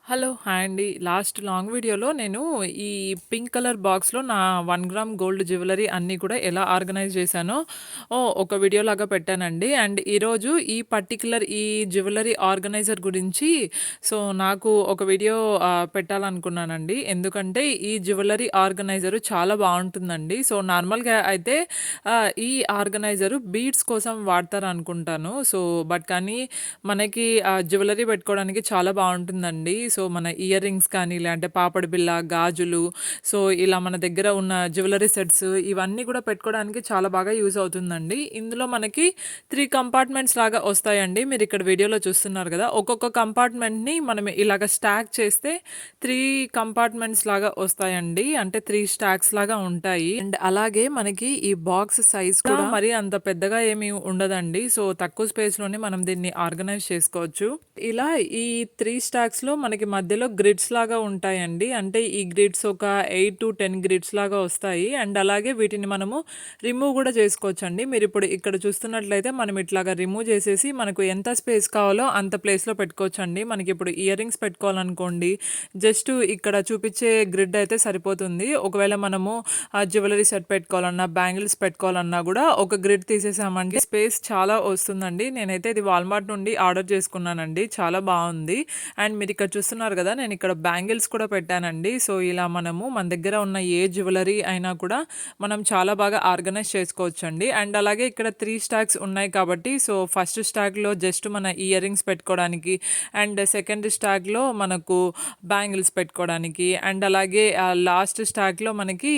Hello! Hi అండి. Last long వీడియోలో నేను ఈ పింక్ కలర్ బాక్స్‌లో నా 1 గ్రామ్ గోల్డ్ జ్యువెలరీ అన్నీ కూడా ఎలా ఆర్గనైజ్ చేశానో ఒక వీడియోలాగా పెట్టానండి. అండ్ ఈరోజు ఈ పర్టిక్యులర్ ఈ జ్యువెలరీ ఆర్గనైజర్ గురించి నాకు ఒక వీడియో పెట్టాలనుకున్నానండి. ఎందుకంటే ఈ జ్యువెలరీ ఆర్గనైజరు చాలా బావుంటుందండి. నార్మల్‌గా అయితే ఈ ఆర్గనైజరు బీడ్స్ కోసం వాడతారనుకుంటాను. కానీ మనకి జ్యువెలరీ పెట్టుకోవడానికి చాలా బావుంటుందండి. మన ఇయర్ రింగ్స్ కానీ, లేదంటే పాపడి బిళ్ళ, గాజులు ఇలా మన దగ్గర ఉన్న జ్యువెలరీ సెట్స్ ఇవన్నీ కూడా పెట్టుకోవడానికి చాలా బాగా యూజ్ అవుతుందండి. ఇందులో మనకి 3 కంపార్ట్మెంట్స్ లాగా వస్తాయండి. మీరిక్కడ వీడియోలో చూస్తున్నారు గదా! ఒక్కొక్క కంపార్ట్మెంట్‌ని మనం ఇలాగ స్టాక్ చేస్తే 3 కంపార్ట్మెంట్స్ లాగా వస్తాయండి. అంటే 3 స్టాక్స్ లాగా ఉంటాయి. అండ్ అలాగే మనకి ఈ బాక్స్ సైజ్ కూడా మరి అంత పెద్దగా ఏమి ఉండదండి. తక్కువ స్పేస్‌లోనే మనం దీన్ని ఆర్గనైజ్ చేసుకోవచ్చు. ఇలా ఈ 3 స్టాక్స్‌లో మనకి మధ్యలో గ్రిడ్స్ లాగా ఉంటాయండి. అంటే ఈ గ్రిడ్స్ ఒక 8-10 గ్రిడ్స్ లాగా వస్తాయి. అండ్ అలాగే వీటిని మనము రిమూవ్ గూడా చేసుకోవచ్చండి. మీరిప్పుడు ఇక్కడ చూస్తున్నట్లయితే మనం ఇట్లాగా రిమూవ్ చేసేసి మనకు ఎంత స్పేస్ కావాలో అంత ప్లేస్‌లో పెట్టుకోవచ్చండి. మనకిప్పుడు ఇయర్ రింగ్స్ పెట్టుకోవాలనుకోండి, జస్ట్ ఇక్కడ చూపిచ్చే గ్రిడ్ అయితే సరిపోతుంది. ఒకవేళ మనము జ్యువెలరీ సెట్ పెట్టుకోవాలన్నా, బ్యాంగిల్స్ పెట్టుకోవాలన్నా గూడా ఒక గ్రిడ్ తీసేసామంటే స్పేస్ చాలా వస్తుందండి. నేనైతే ఇది వాల్మార్ట్ నుండి ఆర్డర్ చేసుకున్నానండి. చాలా బావుంది. అండ్ మీరిక్కడ చూస్తున్నారు గదా! నేనిక్కడ బ్యాంగిల్స్ కూడా పెట్టానండి. ఇలా మనము మన దగ్గర ఉన్న ఏ జ్యువెలరీ అయినా కూడా మనం చాలా బాగా ఆర్గనైజ్ చేసుకోవచ్చండి. అండ్ అలాగే ఇక్కడ 3 స్టాక్స్ ఉన్నాయి కాబట్టి ఫస్ట్ స్టాక్‌లో జస్ట్ మన ఇయర్ రింగ్స్ పెట్టుకోవడానికి, అండ్ సెకండ్ స్టాక్‌లో మనకు బ్యాంగిల్స్ పెట్టుకోవడానికి, అండ్ అలాగే లాస్ట్ స్టాక్‌లో మనకి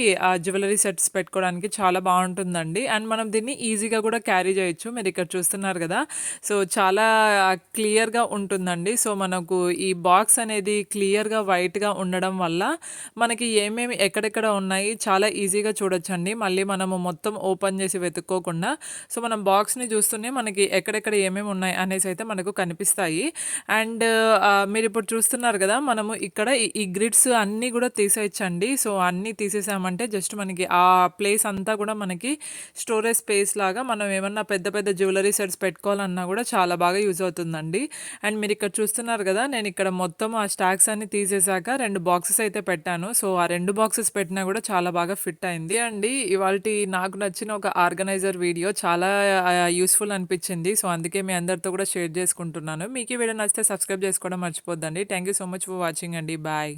జ్యువెలరీ సెట్స్ పెట్టుకోవడానికి చాలా బావుంటుందండి. అండ్ మనం దీన్ని ఈజీగా కూడా క్యారీ చేయొచ్చు. మీరిక్కడ చూస్తున్నారు గదా! చాలా క్లియర్‌గా ఉంటుందండి. మనకు ఈ బాక్స్ అనేది క్లియర్‌గా వైట్‌గా ఉండడం వల్ల మనకి ఏమేమి ఎక్కడెక్కడ ఉన్నాయి చాలా ఈజీగా చూడొచ్చండి. మళ్ళీ మనము మొత్తం ఓపెన్ చేసి వెతుక్కోకుండా మనం బాక్స్‌ని చూస్తూనే మనకి ఎక్కడెక్కడ ఏమేమి ఉన్నాయి అనేసైతే మనకు కనిపిస్తాయి. అండ్ మీరిప్పుడు చూస్తున్నారు గదా! మనము ఇక్కడ ఈ గ్రిడ్స్ అన్నీ గూడా తీసేయొచ్చండి. అన్నీ తీసేసామంటే జస్ట్ మనకి ఆ ప్లేస్ అంతా గూడా మనకి స్టోరేజ్ స్పేస్ లాగా మనం ఏమన్నా పెద్ద పెద్ద జ్యువెలరీ సెట్స్ పెట్టుకోవాలన్నా గూడా చాలా బాగా యూజ్ అవుతుందండి. అండ్ మీరిక్కడ చూస్తున్నారు గదా! నేనిక్కడ మొత్తం ఆ స్టాక్స్ అన్నీ తీసేసాక 2 బాక్సెస్ అయితే పెట్టాను. ఆ 2 బాక్సెస్ పెట్టినా గూడా చాలా బాగా ఫిట్ అయింది. అండి ఇవాల్టి నాకు నచ్చిన ఒక ఆర్గనైజర్ వీడియో చాలా యూజ్‌ఫుల్ అనిపిచ్చింది. అందుకే మీ అందరితో కూడా షేర్ చేసుకుంటున్నాను. మీకు ఈ వీడియో నచ్చితే సబ్స్క్రైబ్ చేసుకోవడం మర్చిపోద్దండి. Thank you so much for watching అండి. బాయ్.